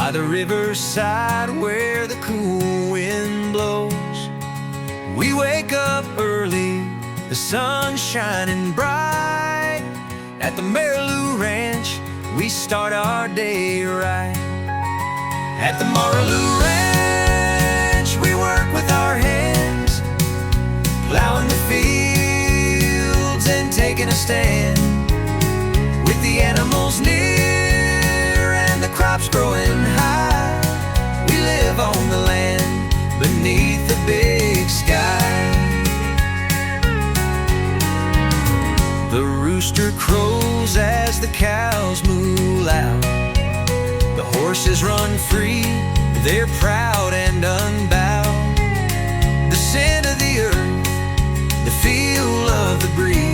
by the riverside where the cool wind blows. We wake up early, the sun shining bright. At the Marilou Ranch, we start our day right. At the Marilou Ranch, we work with our hands, plowing the fields and taking a stand. With the animals near and the crops growing high, we live on the land beneath the big sky. The rooster crows as the cows moo loud. The horses run free, they're proud and unbowed. The scent of the earth, the feel of the breeze,